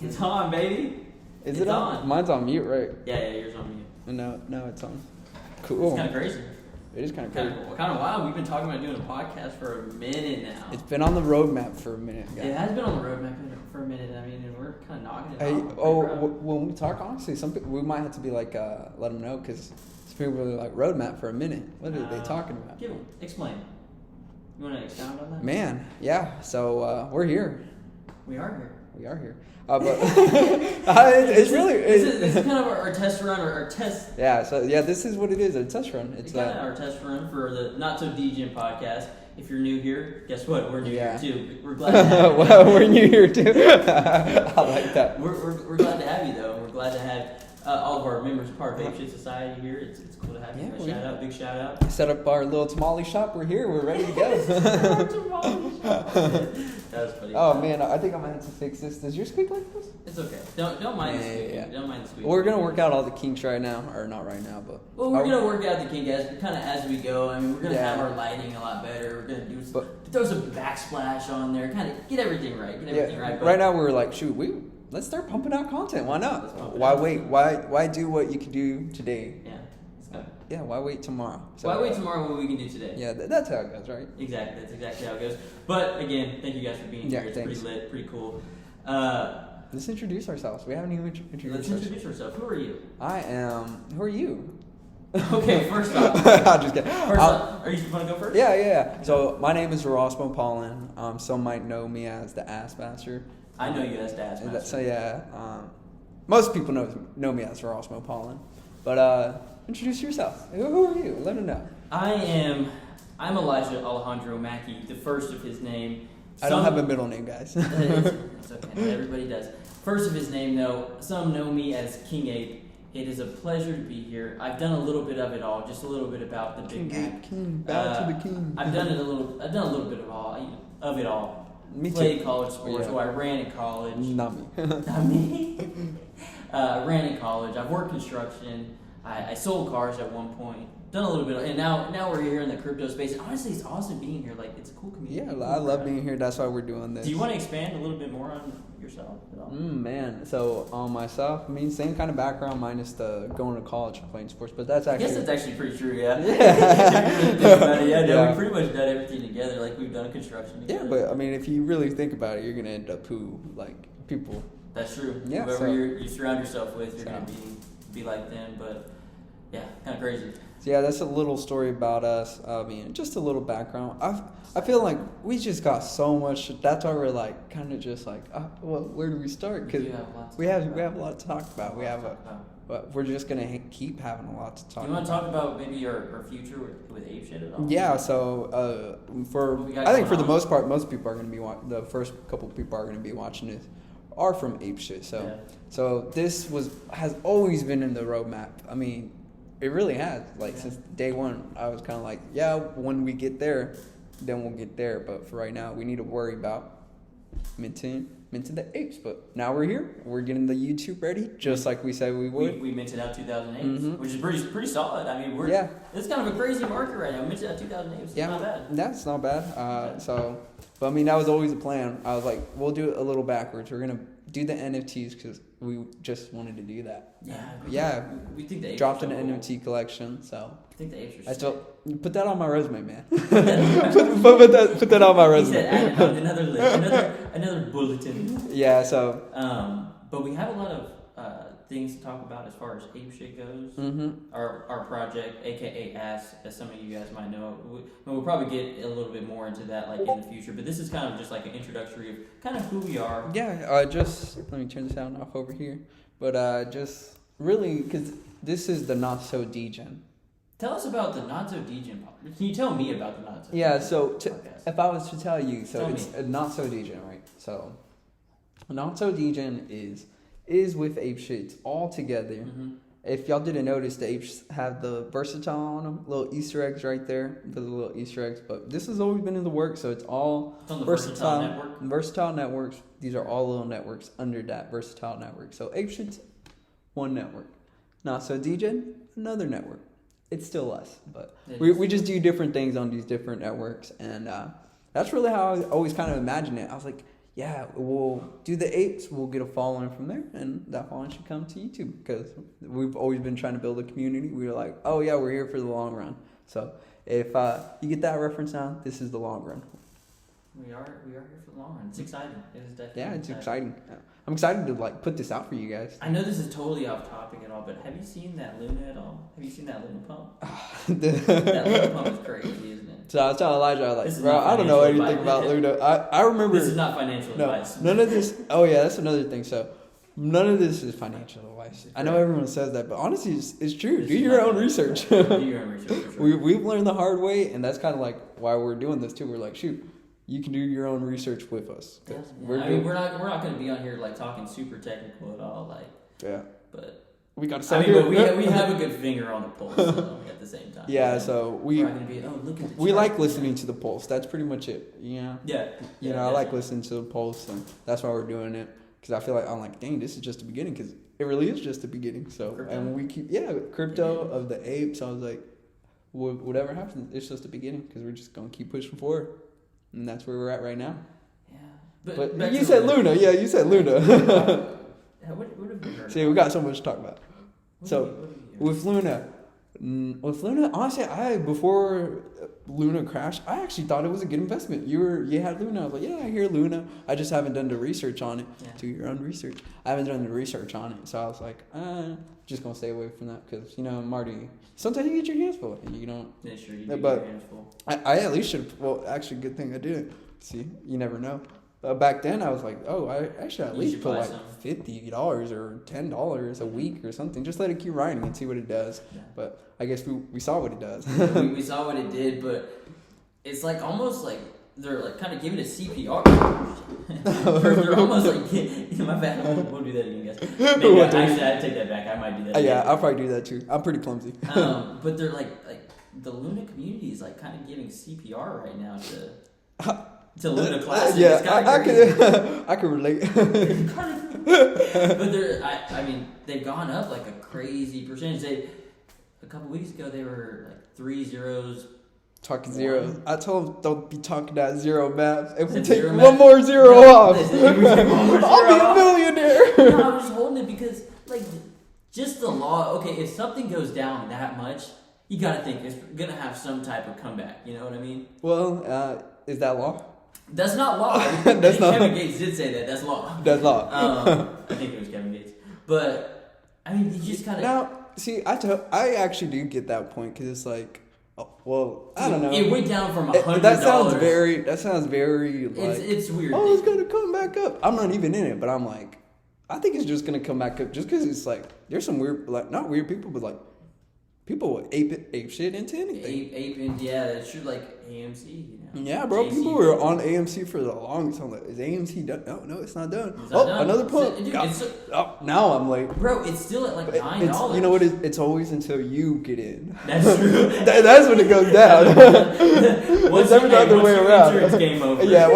It's on, baby. Is it on? Mine's on mute, right? Yeah, yours on mute. No, it's on. Cool. It's kind of crazy. It is kind of crazy. Kind of wild. We've been talking about doing a podcast for a minute now. It's been on the roadmap for a minute, guys. It has been on the roadmap for a minute. I mean, and we're kind of knocking it off. When we talk, honestly, some people, we might have to be like, let them know, because some people are like, roadmap for a minute. What are they talking about? Explain. You want to expound on that? Man, yeah. So we're here. We are here. We are here. But it's really... This is kind of our test run, or our test... Yeah, so this is what it is, a test run. It's kind of our test run for the Not So Degen podcast. If you're new here, guess what? We're new here too. We're glad to have you. Well, we're new here too. I like that. We're glad to have you, though. We're glad to have all of our members part of Ape Shit Society here. It's cool to have you. Big shout out. Set up our little tamale shop. We're here. We're ready to go. That was funny. Oh man, I think I'm gonna have to fix this. Does yours squeak like this? It's okay. Don't mind the squeak. Yeah. Don't mind the squeak. We're gonna work out all the kinks right now, or not right now, but. Well, we're gonna work out the kink as we go. I mean, we're gonna have our lighting a lot better. We're gonna throw some backsplash on there. Kind of get everything right. But right now we're like, let's start pumping out content. Why not? Why wait? Why do what you can do today? Yeah. Yeah, why wait tomorrow? So, why wait tomorrow when we can do today? Yeah, that's how it goes, right? Exactly, that's exactly how it goes. But again, thank you guys for being here. It's thanks. Pretty lit, pretty cool. Let's introduce ourselves. We haven't even introduced ourselves. Let's introduce ourselves. Who are you? I am. Who are you? Okay, first off. I'm just kidding. First off, are you want to go first? Yeah. So my name is Erasmo Paulin. Some might know me as the Ass Master. I know you as the Ass Master. So most people know me as Erasmo Paulin. But introduce yourself. Who are you? Let them know. I'm Elijah Alejandro Mackey, the first of his name. I don't have a middle name, guys. It's okay. Everybody does. First of his name, though, some know me as King Ape. It is a pleasure to be here. I've done a little bit of it all, just a little bit about the Big Mac. Bow to the king. I've done a little bit of it all. Me too. Played college sports, so I ran in college. Not me. Not me. Ran in college. I've worked construction. I sold cars at one point. Done a little bit, and now we're here in the crypto space. And honestly, it's awesome being here. Like, it's a cool community. Yeah, I love being here. That's why we're doing this. Do you want to expand a little bit more on yourself at all? Man, so on myself, I mean, same kind of background minus the going to college and playing sports, but that's actually... I guess that's actually pretty true, yeah. We pretty much done everything together. Like, we've done construction together. Yeah, but I mean, if you really think about it, you're gonna end up people. That's true. Yeah, whoever you surround yourself with, you're gonna be like them. But yeah, kind of crazy. So yeah, that's a little story about us. I mean, just a little background. I feel like we just got so much. That's why we're like kind of just like, well, where do we start? Because we have a lot to talk about. But we're just gonna keep having a lot to talk. You want to talk about maybe our future with Ape Shit at all? Yeah. So I think for the most part, most people are gonna be the first couple people are gonna be watching this are from Ape Shit. So this has always been in the roadmap. I mean, it really has. Since day one, I was kind of like, when we get there, then we'll get there. But for right now, we need to worry about minting the apes. But now we're here. We're getting the YouTube ready, just like we said we would. We minted out 2,000 apes, which is pretty solid. I mean, it's kind of a crazy market right now. Minted out 2,000 apes. It's not bad. That's not bad. But I mean, that was always a plan. I was like, we'll do it a little backwards. We're gonna do the NFTs because we just wanted to do that. We think the apes dropped an NFT collection, so I think the apes are put that on my resume, man. put that on my resume. He said, add another list, another bulletin. Yeah. So. But we have a lot of things to talk about as far as Ape Shit goes. Mm-hmm. Our project, aka ASS, as some of you guys might know. We'll probably get a little bit more into that in the future. But this is kind of just like an introductory of kind of who we are. Yeah. Just let me turn the sound off over here. But just really, because this is the Not So Degen. Tell us about the Not So Degen. Can you tell me about the Not So? Yeah. So if I was to tell you, it's Not So Degen, right? So Not So Degen is with Ape Shit. It's all together. Mm-hmm. If y'all didn't notice, the apes have the versatile on them, little Easter eggs right there, the little Easter eggs. But this has always been in the works, so it's all on the versatile network. Versatile networks. These are all little networks under that versatile network. So Ape Shit's one network. Not So Degen, another network. It's still us, but we just do different things on these different networks, and that's really how I always kind of imagined it. I was like, yeah, we'll do the apes. We'll get a following from there, and that following should come to YouTube because we've always been trying to build a community. We were like, oh yeah, we're here for the long run. So if you get that reference now, this is the long run. We are here for the long run. It's exciting. It is definitely. Yeah, it's exciting. I'm excited to put this out for you guys. I know this is totally off topic at all, but have you seen that Luna at all? Have you seen that Luna pump? That Luna pump is crazy, isn't it? So I was telling Elijah, I was like, bro, I don't know anything about Luna. I remember. This is not financial advice. None of this. Oh yeah, that's another thing. So none of this is financial advice. I know everyone says that, but honestly, it's true. Do your own research. Do your own research. We've learned the hard way, and that's kind of like why we're doing this too. We're like, shoot. You can do your own research with us. Yeah. We're not going to be on here like talking super technical at all, like. Yeah. But we got to. But we have a good finger on the pulse at the same time. Yeah. So we're not going to be. Oh, look at the. We like listening to the pulse. That's pretty much it. Yeah. Yeah. You know, I like listening to the pulse, and that's why we're doing it. Because I feel like I'm like, dang, this is just the beginning. Because it really is just the beginning. So crypto. And we keep crypto of the apes. I was like, whatever happens, it's just the beginning. Because we're just gonna keep pushing forward. And that's where we're at right now. Yeah. But you said Luna. Yeah, you said Luna. What have you heard? See, we got so much to talk about. With Luna, honestly, before Luna crashed, I actually thought it was a good investment. You had Luna. I was like, yeah, I hear Luna. I just haven't done the research on it. Yeah. Do your own research. I haven't done the research on it. So I was like, just going to stay away from that because, Marty, sometimes you get your hands full and you don't. Yeah, sure, you get your hands full. I at least should, actually, good thing I didn't. See, you never know. But back then, I was like, I actually at least put like $50 or $10 a week or something. Just let it keep riding and see what it does. Yeah. But I guess we saw what it does. we saw what it did, but it's like almost like they're like kind of giving it CPR. They're almost like, my bad, I won't do that again, guys. Maybe actually, I take that back. I might do that. Yeah, I'll probably do that too. I'm pretty clumsy. But they're like the Luna community is like kind of giving CPR right now to Luna Classic. Yeah, I can relate. But they've gone up like a crazy percentage. A couple weeks ago, they were like 3 zeros. Talking zeros. I told them don't be talking that zero math. If we take one more zero off, I'll be a millionaire. No, I was just holding it because, just the law. Okay, if something goes down that much, you gotta think it's gonna have some type of comeback. You know what I mean? Well, is that law? That's not law. That's not. Kevin Gates did say that. That's law. That's law. I think it was Kevin Gates. But you just kind of now see. I actually do get that point because it's like, I don't know. It went down from $100. That sounds very like it's weird. Oh, it's gonna come back up. I'm not even in it, but I'm like, I think it's just gonna come back up just because it's like there's some weird, not weird people, but like people would ape shit into anything. That's true. Like AMC, Yeah, bro. People were on AMC for the longest time. Like, is AMC done? No, it's not done. Done. Another pump. Now I'm like, bro, it's still at like $9. You know what? It's always until you get in. That's true. That's when it goes down. It's never the other way around. It's game over. Yeah,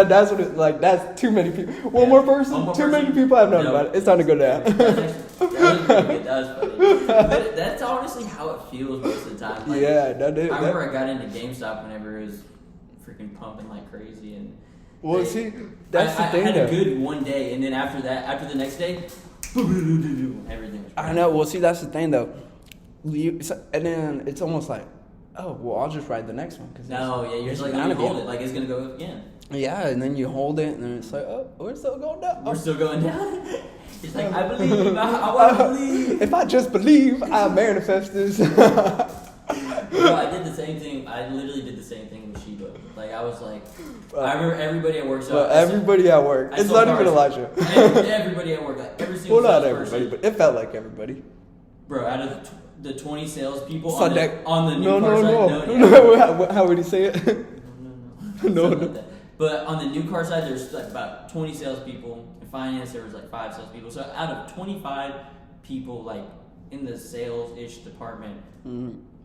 that's what it's that's too many people. One more person. Too many people have known about it. It's time to go down. That was funny. But that's honestly how it feels most of the time. I remember I got into GameStop whenever it was freaking pumping like crazy, and that's the thing. I had a good one day, and then after the next day, everything was crazy. I know. Well, see, that's the thing though. And then it's almost like, I'll just ride the next one. You're just like, you hold it, like it's gonna go up again. Yeah, and then you hold it, and then it's like, we're still going down. We're still going down. It's like, I believe. I want to believe. If I just believe, I manifest this. Bro, I did the same thing. I literally did the same thing with Shiba. Like, I was like, I remember everybody at work. Everybody at work. It's not even Elijah. Everybody at work. Like, every single not everybody, but it felt like everybody. Bro, out of the 20 salespeople on the new car side. No. How would he say it? No. Like that. But on the new car side, there's like about 20 salespeople. In finance, there was like 5 salespeople. So out of 25 people, like in the sales-ish department,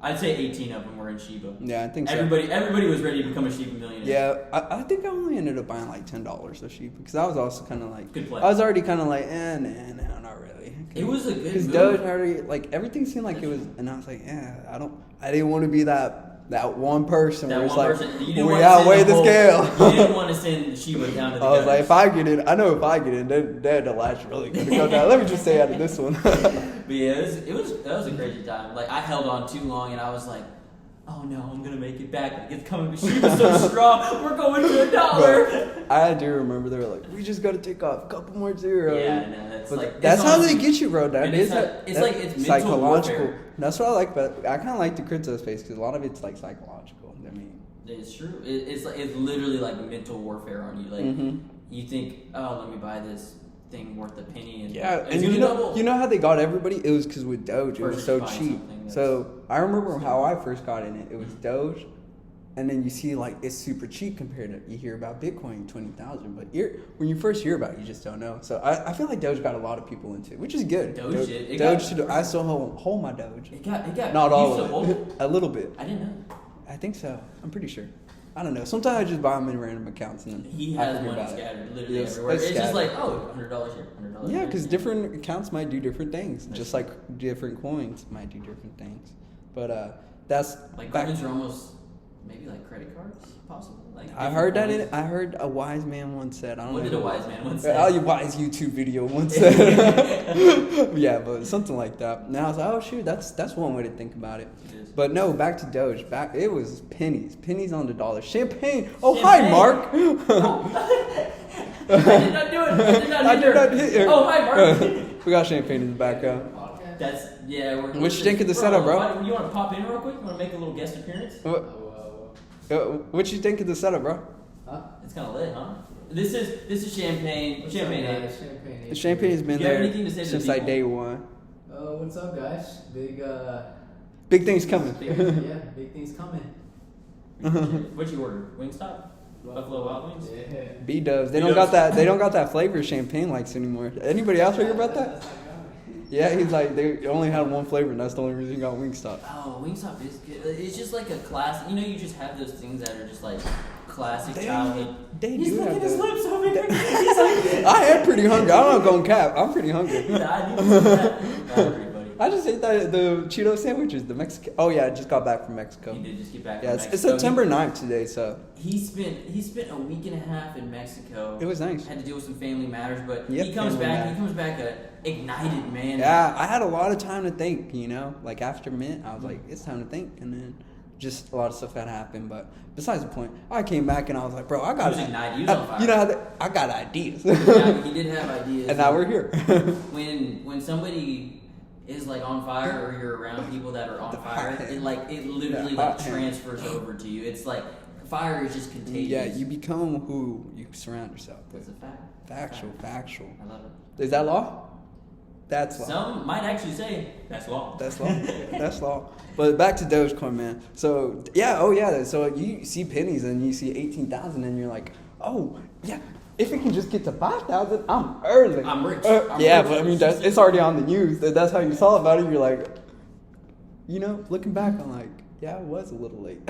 I'd say 18 of them were in Shiba. Yeah, I think so. Everybody was ready to become a Shiba millionaire. Yeah, I think I only ended up buying like $10 of Shiba because I was also kind of like, good play. I was already kind of like, no, not really. It was a good move. Because Doge already, like everything seemed like it was, and I was like, I didn't want to be that that one person That where it's one like, person, you didn't we want to outweigh send the scale. You didn't want to send Sheba down to the I was like, gutters. if I get in, I know if I get in, then the latch really gonna go down. Let me just stay out of this one. But yeah, that was a crazy time. Like I held on too long, and I was like, oh no, I'm gonna make it back. Like, it's coming. But she was so strong. We're going to $1. Bro, I do remember they were like, we just gotta take off a couple more zeros. Yeah, no, that's like that's how honestly, they get you, bro. That is it's like it's mental psychological. warfare. That's what I like about. I kind of like the crypto space because a lot of it's like psychological. I mean, it's true. It's literally like mental warfare on you. Like you think, oh, let me buy this thing worth a penny, and and you know how they got everybody? It was because with Doge, it was so cheap. So I remember how I first got in it. It was Doge, and then you see like it's super cheap compared to you hear about Bitcoin 20,000, but when you first hear about it, you just don't know. So I feel like Doge got a lot of people into it, which is good. Doge I still hold my Doge. It got not all of it, a little bit. I didn't know. I think so. I'm pretty sure. I don't know. Sometimes I just buy them in random accounts and then he has money scattered literally everywhere. It's just like, oh, $100 here, $100. Yeah, because different accounts might do different things, just like different coins might do different things. But that's like coins are almost maybe like credit cards, possibly. Like I heard that. I heard a wise man once said. I don't know. What did a wise man once say? A wise YouTube video once said. Yeah, but something like that. And I was like, oh shoot, that's one way to think about it. But no, back to Doge. It was pennies on the dollar. Champagne. Oh, hi, Mark. I did not do it. I did not hit her. Oh, hi, Mark. We got champagne in the background. That's what you think of the setup, bro? You want to pop in real quick? You want to make a little guest appearance? What you think of the setup, bro? Huh? It's kind of lit, huh? This is champagne. What's champagne. Up, guys? Champagne. The champagne has been there since like day one. What's up, guys? Big things coming. Big things coming. What'd you order? Wingstop? Buffalo Wild Wings? Yeah. B-dubs. They don't got that. They don't got that flavor of champagne likes anymore. Anybody else hear about that? Yeah, he's like they only had one flavor, and that's the only reason he got Wingstop. Oh, Wingstop is good. It's just like a classic. You know, you just have those things that are just like classic childhood. He's licking have his lips over here. I am pretty hungry. I'm not going cap. I'm pretty hungry. I need to see that. I just ate the Cheeto sandwiches, the Mexican. Oh yeah, I just got back from Mexico. He did just get back. Yeah, from Mexico. It's September 9th today, so. He spent a week and a half in Mexico. It was nice. Had to deal with some family matters, but he comes back. He comes back a ignited man. Yeah, I had a lot of time to think. You know, like after Mint, I was like, it's time to think, and then just a lot of stuff had happened. But besides the point, I came back and I was like, bro, I got. He was ignited. He was on fire. You know how I got ideas. Yeah, he did have ideas. And now we're here. when somebody is like on fire, or you're around people that are on fire, it literally transfers over to you. It's like fire is just contagious. Yeah, you become who you surround yourself with. That's a fact. Factual. I love it. Is that law? That's law. Some might actually say that's law. That's law. That's law. But back to Dogecoin, man. So so you see pennies and you see 18,000 and you're like, oh yeah. If it can just get to 5,000, I'm early. I'm rich. But I mean, it's already on the news. That's how you saw about it. You're like, you know, looking back, I'm like, yeah, I was a little late.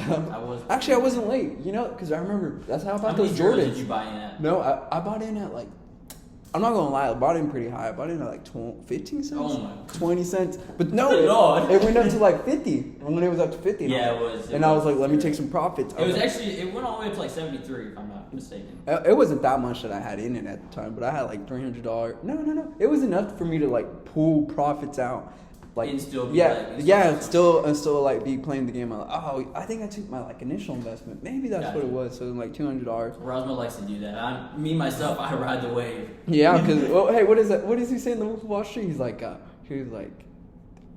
Actually, I wasn't late, you know, because I remember that's how I bought those Jordans. Did you buy in at? No, I bought in at like, I'm not going to lie, I bought in pretty high. I bought in at like 15 cents? Oh my God. 20 cents. But no, it went up to like 50. When it was up to 50. Yeah, it was. And I was like, let me take some profits. It went all the way up to like 73, if I'm not mistaken. It wasn't that much that I had in it at the time, but I had like $300. No. It was enough for me to like pull profits out. Like, and still still like be playing the game. I'm like, oh, I think I took my like initial investment. Maybe that's what it was. So like $200. Erasmo likes to do that. I ride the wave. Yeah, because hey, what is that? What does he say in the Wolf of Wall Street? He's like,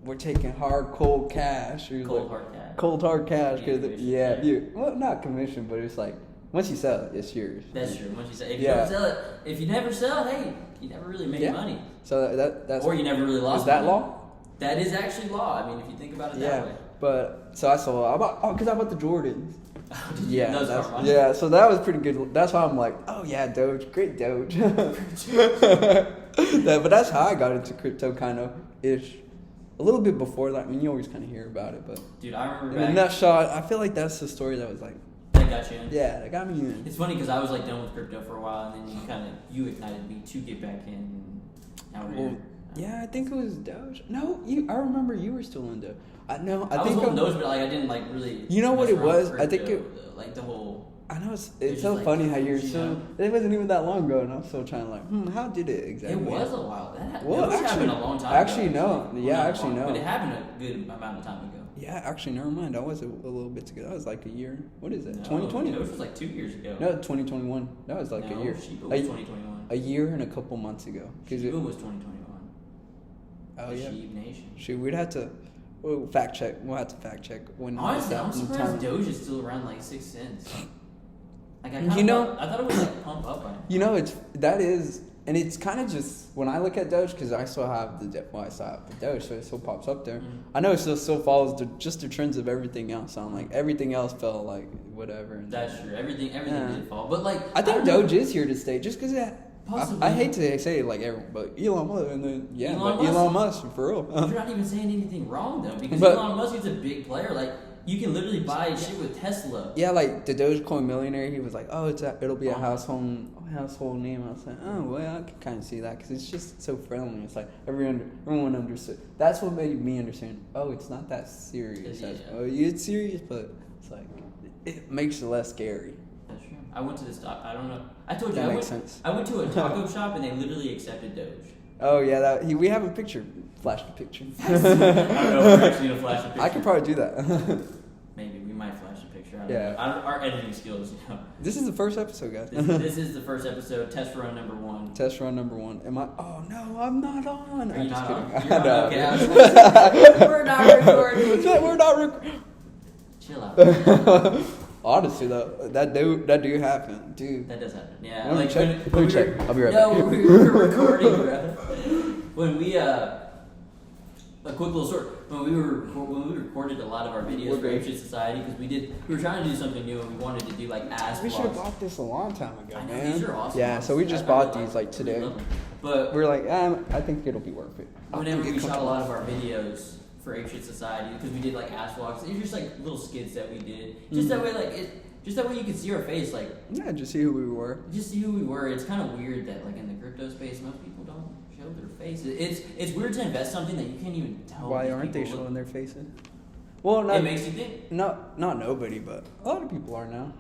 we're taking cold cash. Cold hard cash. Well, not commission, but it's like once you sell it, it's yours. That's true. Once you sell, if you don't sell it, if you never sell, hey, you never really make money. So that's or you never really lost. Is that money. law? That is actually law. I mean, if you think about it that way. But so I bought the Jordans. Yeah, so that was pretty good. That's why I'm like, oh yeah, Doge, great Doge. But that's how I got into crypto, kind of ish. A little bit before that. I mean, you always kind of hear about it, but dude, I remember in a nutshell, I feel like that's the story that was like. That got you in. Yeah, that got me in. It's funny because I was like done with crypto for a while, and then you ignited me to get back in. Now we're here. Yeah, I think it was Doge. No, I remember you were still in Doge. I was think on Doge, but like I didn't like really. You know what it was? I think like the whole. I know it's so funny how you're so. It wasn't even that long ago, and I'm still trying to like, how did it exactly? It was a while. That happened a long time. Actually, no. Yeah, actually, no. But it happened a good amount of time ago. Yeah, actually, never mind. I was a little bit ago. That was like a year. What is it? No, 2020. Doge was like 2 years ago. No, 2021. That was like a year. Shiba was 2021. A year and a couple months ago. Shiba was 2021. Oh yeah. Sheep Nation. Shoot, we'd have to. We'll fact check. We'll have to fact check when. Honestly, I'm surprised Doge is still around like 6 cents. Like I thought it would like pump up by now. And it's kind of just when I look at Doge because I still have the Doge, so it still pops up there. Mm-hmm. I know it still follows just the trends of everything else. So I'm like everything else fell like whatever. That's true. Everything did fall, but like I think Doge is here to stay just because possibly. I hate to say it like everyone, but Elon Musk, and then Elon Musk for real. You're not even saying anything wrong though, because Elon Musk is a big player. Like you can literally buy shit with Tesla. Yeah, like the Dogecoin millionaire, he was like, "Oh, it'll be a household name." I was like, "Oh, well, I can kind of see that because it's just so friendly. It's like everyone understood. That's what made me understand. Oh, it's not that serious. It's serious, but it's like it makes it less scary." That's true. I went to this. I don't know. I told you. That makes sense. I went to a taco shop and they literally accepted Doge. Oh yeah, we have a picture. Flash the picture. I don't know if we're actually gonna flash a picture. I could probably do that. Maybe we might flash a picture. Yeah. Our editing skills. This is the first episode, guys. This is the first episode. Test run number 1. Test run number 1. Am I? Oh no, I'm not on. Are you not on? You're not okay. We're not recording. We're not recording. Chill out. Honestly, though, that do happen, dude. That does happen. Yeah. Let me check. I'll be right back. No, we were recording, bro. When we a quick little story. When we recorded a lot of our videos for Ape Shit Society because we were trying to do something new and we wanted to do like ass. We should have bought this a long time ago, man. These are awesome. Yeah, so we just bought these like today. But we're like, I think it'll be worth it. Whenever we shot a lot of our videos for Ape Shit Society because we did like ass vlogs, it was just like little skits that we did. Just that way, just that way you could see our face, like just see who we were. Just see who we were. It's kind of weird that like in the crypto space, most people don't show their faces. It's weird to invest something that you can't even tell. Why aren't they showing their faces? Well, it makes you think. Not nobody, but a lot of people are now.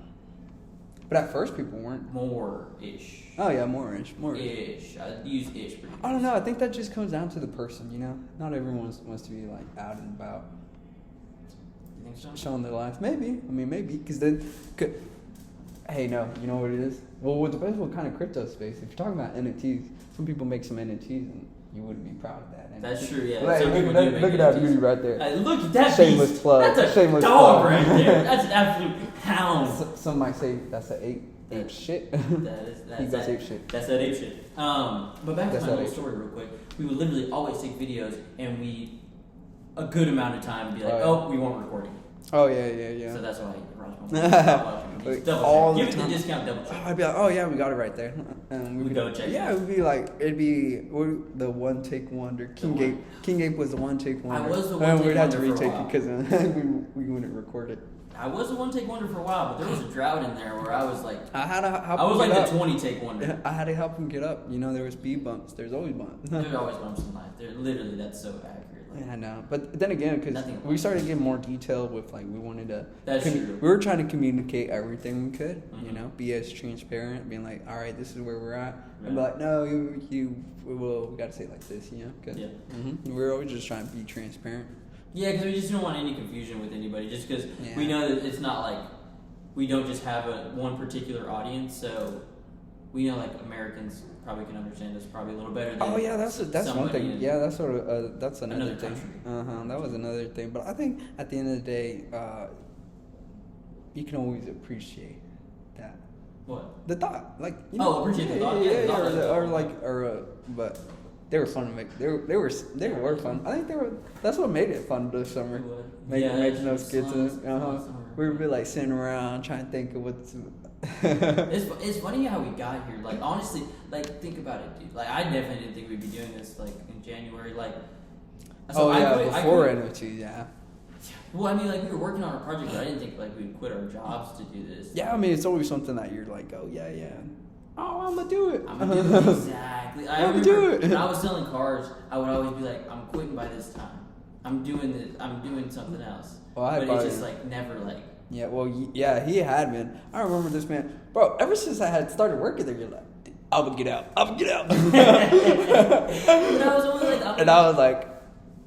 But at first, people weren't. More-ish. Oh yeah, more-ish. Ish. I use ish pretty much. I don't know. I think that just comes down to the person, you know. Not everyone wants to be like out and about. You think so? Showing their life, maybe. I mean, maybe because then. Hey, no, you know what it is? Well, it depends what kind of crypto space. If you're talking about NFTs, some people make some NFTs and you wouldn't be proud of that. That's true, yeah. Like, look at that beauty right there. Look at that shameless beast. plug. That's a shameless dog plug. right there. That's an absolute hound. Some might say that's an ape shit. That's ape shit. That's that ape shit. But back to my little story real quick. We would literally always take videos and a good amount of time be like, we weren't recording. Oh yeah. So that's why Erasmo. Give it the discount double check. I'd be like, oh yeah, we got it right there. And we'd go check. Yeah, it'd be the one take wonder. King Ape was the one take wonder. I was the one take wonder. We'd have to retake it because we wouldn't record it. I was the one take wonder for a while, but there was a drought in there where I was like, I was like the 20 take wonder. I had to help him get up. You know, there was speed bumps. There's always bumps. There's always bumps in life. Literally, that's so accurate. Yeah, I know. But then again, because we started getting more detailed with like we wanted to. That's true. We were trying to communicate everything we could. You know, be as transparent, being like, all right, this is where we're at. And be like, no, we got to say it like this. You know, because we're always just trying to be transparent. Yeah, because we just don't want any confusion with anybody. Just because we know that it's not like we don't just have one particular audience, so we know like Americans probably can understand us probably a little better than that's one thing. Yeah, that's sort of that's another thing. Country. That was another thing. But I think at the end of the day, you can always appreciate that. What? The thought, like appreciate the thought. But they were fun to make. They were fun. I think that's what made it fun this summer. Making those skits. We would be like sitting around trying to think of what's. It's funny how we got here. Like honestly, like think about it, dude. Like I definitely didn't think we'd be doing this like in January. Like before NFT, yeah. Well, I mean, like we were working on our project, but I didn't think like we'd quit our jobs to do this. Yeah, I mean, it's always something that you're like, oh yeah. Oh, I'm gonna do it. Exactly. I remember when I was selling cars, I would always be like, I'm quitting by this time. I'm doing this. I'm doing something else. Well, but it's just like never like. Yeah, well, yeah, he had, man. I remember this, man. Bro, ever since I had started working there, you're like, I'm gonna get out. I'm gonna get out. And I was always like, and I was like,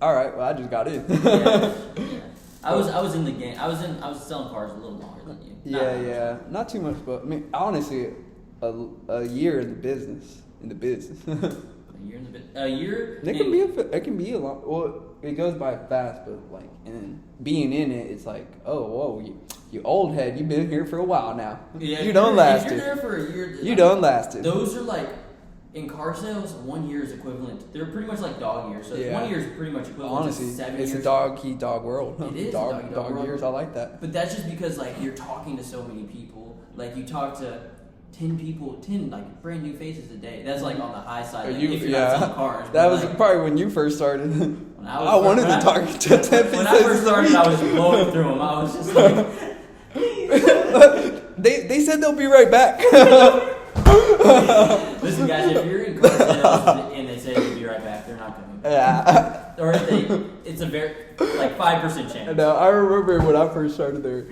all right, well, I just got in. Yeah. I was in the game. I was selling cars a little longer than you. Not too much, but I mean, honestly, a year in the business. A year. It can be a long. Well, it goes by fast, but like, and being in it, it's like, oh, whoa, you old head, you've been here for a while now. Yeah, you don't last it. If you're there for a year, you don't last it. Those are like. In car sales, 1 year is equivalent. They're pretty much like dog years. So 1 year is pretty much equivalent Honestly, to 7 years. It's a dog world. It is dog world. years. I like that. But that's just because like you're talking to so many people. Like you talk to 10 like brand new faces a day. That's like on the high side. Like, if you're not selling cars. That was like, probably when you first started. When I wanted to talk to 10 faces. When I first started, I was blowing through them. I was just like, they said they'll be right back. Listen, guys, if you're in car sales and they say they'll be right back, they're not coming back. Yeah. Or if it's a very, like 5% chance. No, I remember when I first started there,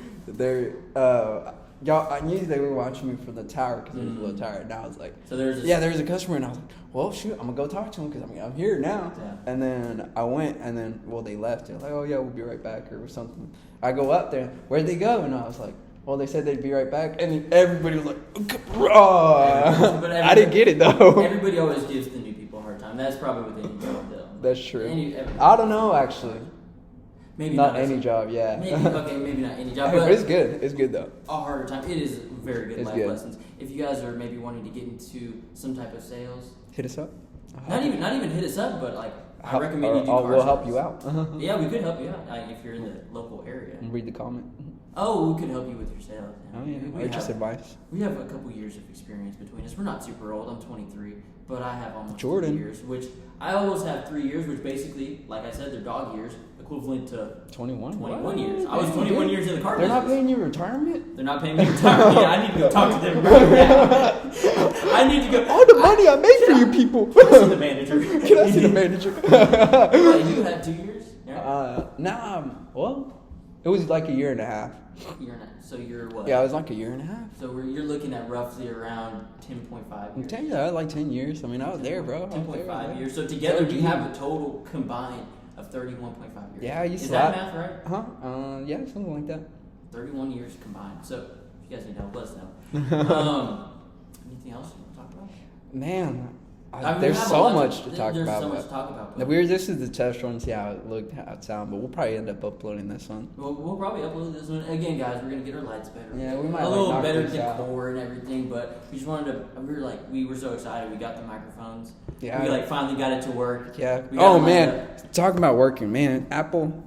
y'all, I knew they were watching me from the tower because there was a little tower. And I was like, so there was a customer, and I was like, well, shoot, I'm going to go talk to him because I'm here now. Yeah. And then I went, and then, they left. They're like, oh, yeah, we'll be right back or something. I go up there. Where'd they go? And I was like, well, they said they'd be right back, and everybody was like, "Oh!" But I didn't get it though. Everybody always gives the new people a hard time. That's probably what they job though. That's true. I don't know actually. Maybe not any job. Yeah. Maybe not any job. But it's good. It's good though. A harder time. It is very good life lessons. If you guys are maybe wanting to get into some type of sales, hit us up. Not even hit us up, but like I recommend you do car we'll help you out. Yeah, we could help you out if you're in the local area. Read the comment. Oh, we could help you with your sales. Oh yeah, or just advice. We have a couple years of experience between us. We're not super old. I'm 23, but I have almost 3 years, which I always have 3 years, which basically, like I said, they're dog years, equivalent to 21 years. I was 21 years in the car business. They're not paying you retirement? They're not paying me retirement. Yeah, I need to go talk to them right now. I need to go. All the money I make for you people. Can I see the manager? Can I see the manager? You had 2 years? Well, it was like a year and a half. So you're what? Yeah, it was like a year and a half. So you're looking at roughly around 10.5 years. Like 10 years. I mean, I was there, bro. 10.5 years. So together we have a total combined of 31.5 years. Yeah, Is that math right? Yeah, something like that. 31 years combined. So if you guys need help, let us know. Anything else you want to talk about? Man, there's so much to talk about. There's so much to talk about. This is the test run, see how it looked, how it sounded, but we'll probably end up uploading this one. We'll probably upload this one. Again, guys, we're going to get our lights better. Yeah, we might a little better decor and everything, but we just wanted to, we were so excited. We got the microphones. Yeah. We finally got it to work. Yeah. Oh, man. Talking about working, man. Apple.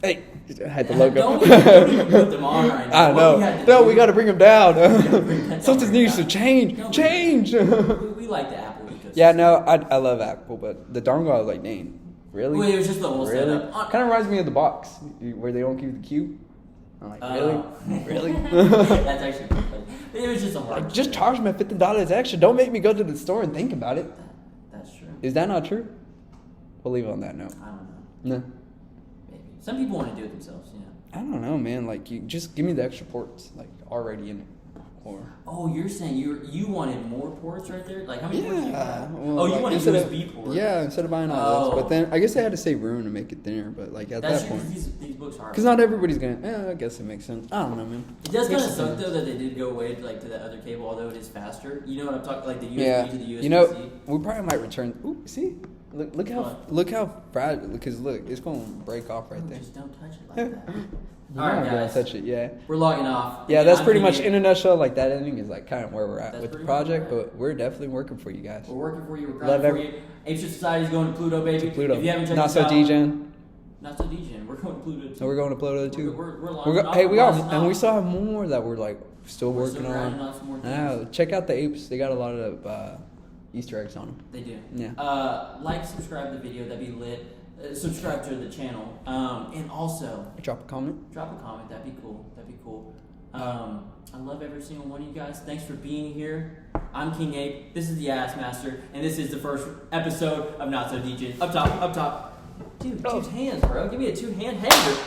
Hey, I had the logo. Don't even put them on right now. I know. No, we got to bring them down. Something needs to change. Change. We like the Apple ecosystem. Yeah, no, I love Apple, but the dongle, I was like, dang, really? Well, it was just the whole setup. Kind of reminds me of the box where they don't keep the cube. I'm like, really? That's actually pretty funny. It was just a hard. Just charge me $50 extra. Don't make me go to the store and think about it. That's true. Is that not true? We'll leave it on that note. I don't know. No. Maybe some people want to do it themselves. Yeah. I don't know, man. Like, you just give me the extra ports, like already in it. Oh, you're saying you wanted more ports right there? Like how many ports do you have? Well, you wanted USB ports? Yeah, instead of buying all those. But then I guess they had to save room to make it thinner. But like at that point, these books are. Because not everybody's gonna. Yeah, I guess it makes sense. I don't know, man. It does kind of suck though that they did go away to the other cable, although it is faster. You know what I'm talking? Like the USB to the USB-C. You know, we probably might return. Ooh, see. Look how fragile. Because look, it's gonna break off right there. Just don't touch it like that. All right, guys. Touch it, yeah. We're logging off. Yeah, that's pretty much in a nutshell. Like that ending is like kind of where we're at with the project, but we're definitely working for you guys. We're working for you. We're proud for you. Ape Shit Society is going to Pluto, baby. To Pluto. If you haven't checked Not so Degen. Not so Degen. We're going to Pluto too. So we're going to Pluto too. We're launching. Hey, we are, and we still have more that we're like still working on. Check out the apes. They got a lot of Easter eggs on them. They do. Yeah. Like, subscribe to the video. That'd be lit. Subscribe to the channel, and also drop a comment. That'd be cool. I love every single one of you guys. Thanks for being here. I'm King Ape. This is the Ass Master, and this is the first episode of Not So Degen. Up top. Dude, 2 hands, bro. Give me a 2-hand hanger.